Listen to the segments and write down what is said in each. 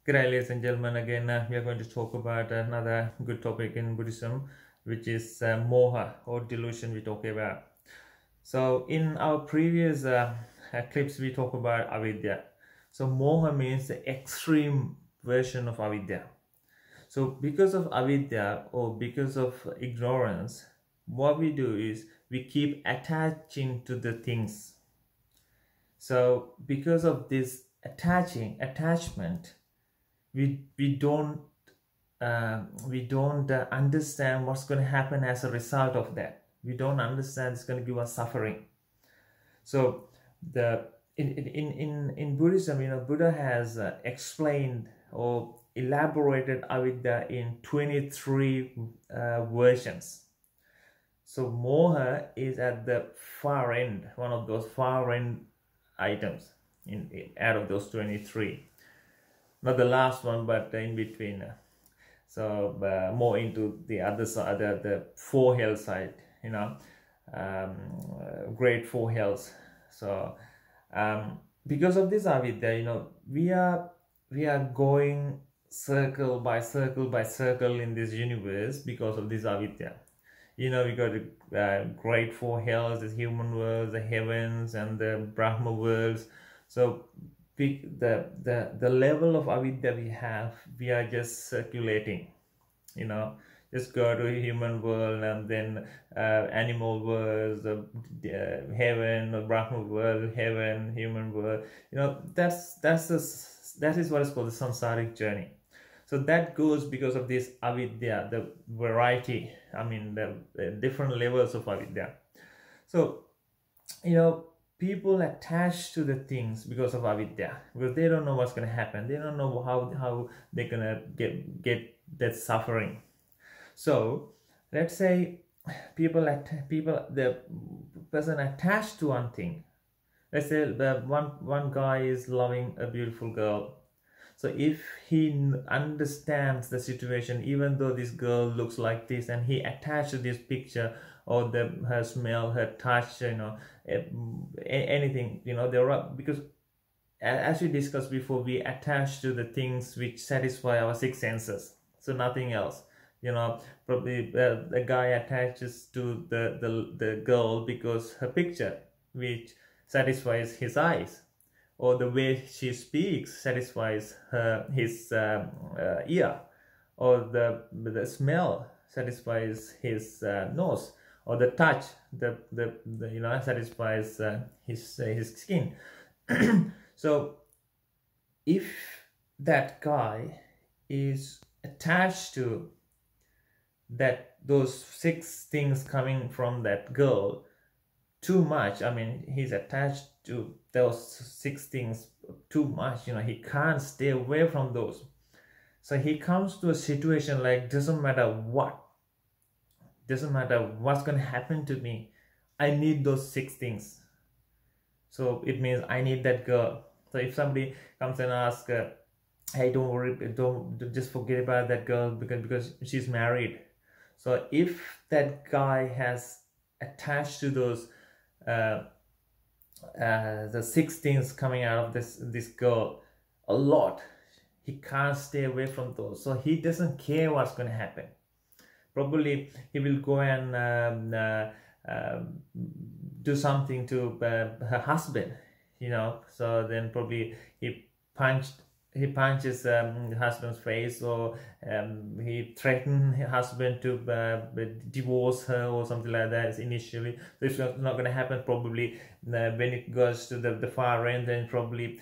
G'day, ladies and gentlemen. Again, we are going to talk about another good topic in Buddhism, which is Moha or delusion. We talk about. So, in our previous clips, we talk about avidya. So, Moha means the extreme version of avidya. So, because of avidya or because of ignorance, what we do is we keep attaching to the things. So, because of this attachment, we don't understand what's going to happen as a result of that. We don't understand it's going to give us suffering. So the in Buddhism, Buddha has explained or elaborated avidya in 23 versions. So Moha is at the far end, one of those far end items out of those 23. Not the last one, but in between. So more into the other side, the four hell side, great four hells. So because of this avidya, we are going circle by circle in this universe because of this avidya. We got the great four hells, the human worlds, the heavens, and the Brahma worlds. So the level of avidya we are just circulating, just go to human world and then animal world, heaven, or Brahma world, heaven, human world. That is what is called the samsaric journey. So that goes because of this avidya, the variety, the different levels of avidya. So people attach to the things because of avidya, because they don't know what's going to happen. They don't know how they're going to get that suffering. So let's say the person attached to one thing. Let's say the one guy is loving a beautiful girl. So if he understands the situation, even though this girl looks like this, and he attached to this picture or her smell, her touch, anything, because as we discussed before, we attach to the things which satisfy our six senses. So nothing else. Probably the guy attaches to the girl because her picture, which satisfies his eyes, or the way she speaks satisfies his ear, or the smell satisfies his nose, or the touch satisfies his skin. So if that guy is attached to those six things coming from that girl too much, he's attached to those six things too much, he can't stay away from those. So he comes to a situation like, doesn't matter what's going to happen to me, I need those six things. So it means I need that girl. So if somebody comes and asks, hey, don't worry, don't just forget about that girl because she's married. So if that guy has attached to those the six things coming out of this girl a lot, he can't stay away from those. So he doesn't care what's going to happen. Probably he will go and do something to her husband, so then probably he punches husband's face, or he threatened her husband to divorce her or something like that initially. So it's not going to happen. Probably when it goes to the far end, then probably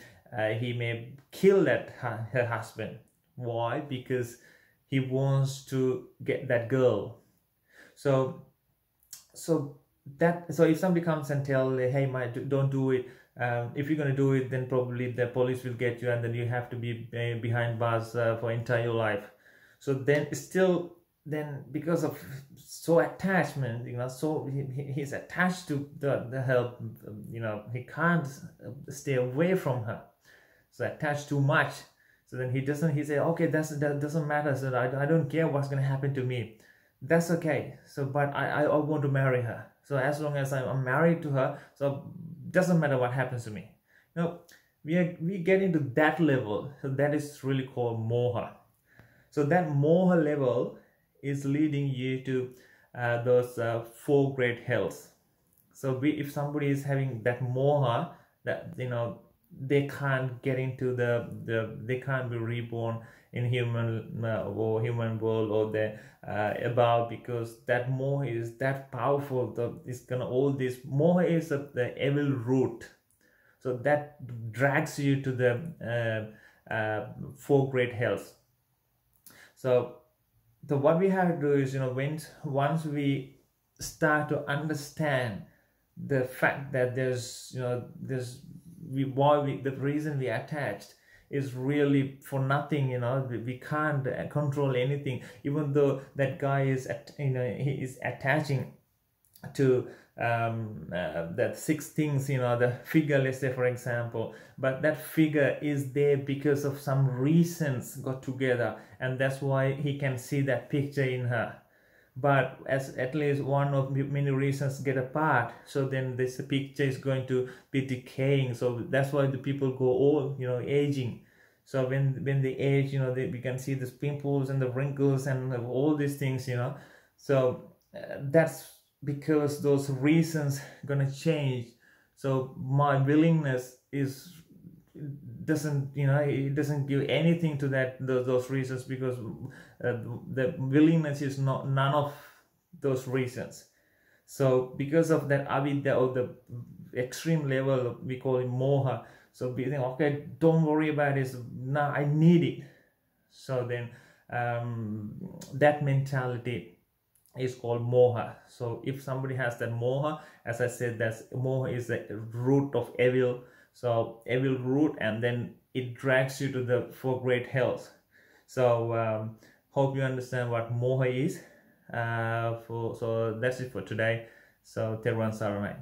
he may kill her husband. Why? Because he wants to get that girl. So if somebody comes and tell, hey, don't do it, if you're going to do it, then probably the police will get you, and then you have to be behind bars for entire life. So then because of so attachment, so he's attached to the help, he can't stay away from her. So attached too much. So then he say, okay, that doesn't matter. So I don't care what's going to happen to me. That's okay. So but I want to marry her. So as long as I'm married to her, so doesn't matter what happens to me. we get into that level. So that is really called moha. So that moha level is leading you to those four great hells. So if somebody is having that moha, that they can't get into they can't be reborn in human or human world or the above, because that moha is that powerful. It's gonna all this moha is the evil root. So that drags you to the four great hells. So what we have to do is, once we start to understand the fact that there's the reason we attached is really for nothing. We can't control anything, even though that guy is he is attaching to that six things, the figure, let's say, for example, but that figure is there because of some reasons got together, and that's why he can see that picture in her. But as at least one of many reasons get apart, so then this picture is going to be decaying. So that's why the people go old, aging. So when they age, we can see the pimples and the wrinkles and all these things, so that's because those reasons gonna change. So my willingness doesn't it doesn't give anything to those reasons, because the willingness is none of those reasons. So because of that avidya, or the extreme level, we call it moha. So we think, okay, don't worry about this, now I need it. So then that mentality is called moha. So if somebody has that moha, as I said, moha is the root of evil. So evil root, and then it drags you to the four great hells. So hope you understand what moha is. So that's it for today. So Terwan Saranai.